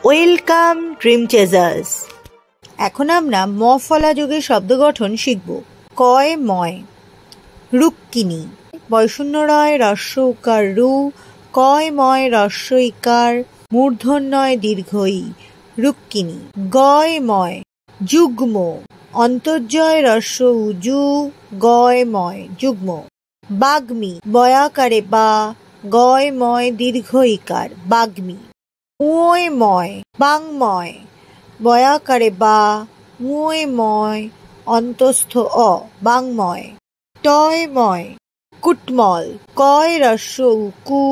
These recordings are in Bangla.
Welcome dream চেজার্স। এখন আমরা ম ফলা যোগের শব্দ গঠন শিখব। কয় ময়, রুক্মিণী, বয়শূন্য রয় রস্য উকার রু, কয় ময় রস্য ইকার, মূর্ধন্যয় দীর্ঘ ই, রুক্মিণী। গয় ময়, যুগ্ম, অন্তর্জয় রস্য উজু, গয় ময়, যুগ্ম। বাগ্মী, বয়াকারে বা, গয় ময় দীর্ঘ ইকার, বাগ্মী। উয় ময়, বাংময়, বয়াকারে বা, উয় ময়, অন্তস্থ অ, বাংময়। টয় ময়, কুটমল, কয় রস্য উকু,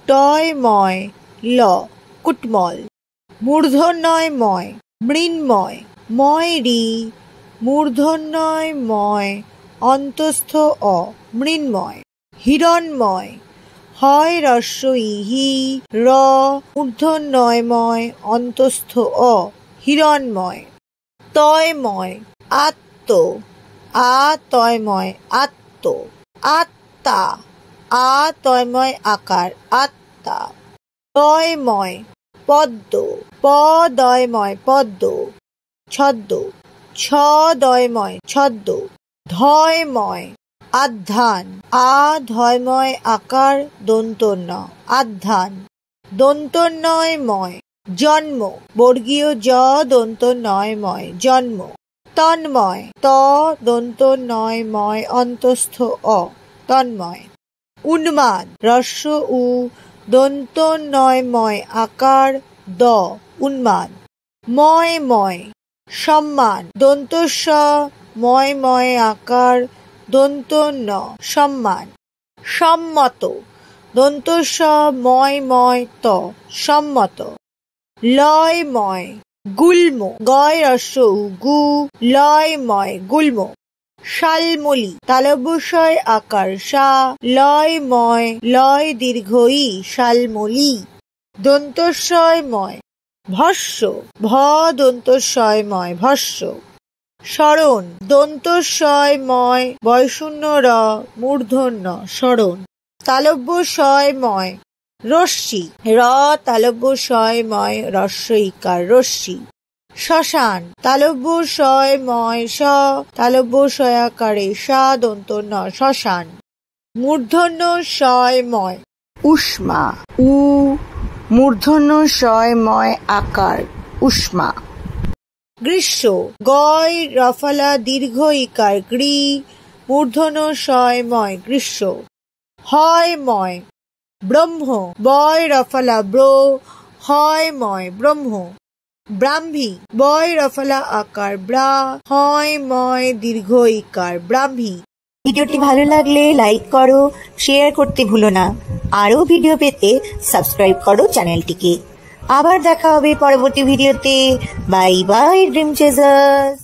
টয় ময় ল, কুটমল। মূর্ধন্যয় ময়, মৃন্ময়, ময় রি, মূর্ধন্যয় ময়, অন্তস্থ অ, মৃন্ময়। হিরণময়, হয় রস্য ইহি, র, মূর্ধন্যয় ময়, অন্তস্থ অ, হিরণময়। তয়ময়, আত্ম, আ তয়ময়, আত্ম। আত্মা, আ তয়ময় আকার, আত্মা। দয়ময়, পদ্ম, প দয়ময়, পদ্ম, ছদ্ম। ছ দয়ময়, ছদ্ম। ধয়ময়, আধ্যান, আ ধয়ময় আকার, দন্তন্য, আধ্যান। দন্তন্যয় ময়, জন্ম, বর্গীয় জ দন্তন্যয় ময়, জন্ম। তন্ময়, ত দন্তন্যয় ময়, অন্তস্থ অ, তন্ময়। উন্মাদ, রস্য উ দন্তন্যয় ময় আকার, দ, উন্মাদ। ময় ময়, সম্মান, দন্তস্ব ময় ময় আকার, দন্তন্য, সম্মান। সম্মত, দন্তস্ব ময় ময় ত, সম্মত। লয় ময়, গুল্ম, গয় রস্য উ গু, লয় ময়, গুল্ম। শালমলি, তালব্যশয় আকার সা, লয় ময়, লয় দীর্ঘ ই, শালমলি। দন্তস্বয় ময়, ভস্য, ভ দন্তস্বয় ময়, ভস্য। শরণ, দন্তস্বয় ময়, বয়শূন্য র, মূর্ধন্য, শরণ। তালব্যশয় ময়, রশ্মি, র তালব্যশয় ময়, রস্য ইকার, রশ্মি। শ্মশান, তালব্যশয় ময়, স তালব্যশয়াকারে সা দন্তন্য, শ্মশান। মূর্ধন্য শয় ময়, উষ্মা, উ মূর্ধন্য শয় ময় আকার, উষ্মা। গ্রীষ্ম, গয় রফলা দীর্ঘ ইকার, গ্রী, মূর্ধন্য শয় ময়, গ্রীষ্ম। হয় ময়, ব্রহ্ম, বয় রফলা ব্র, হয় ময়, ব্রহ্ম। ব্রাহ্মী, বয় রফলা আকার, ব্রা, হয় ময় দীর্ঘ ইকার, ব্রাহ্মী। ভিডিওটি ভালো লাগলে লাইক করো, শেয়ার করতে ভুলো না। আরো ভিডিও পেতে সাবস্ক্রাইব করো চ্যানেলটিকে। আবার দেখা হবে পরবর্তী ভিডিওতে। Bye bye dream চেজার্স।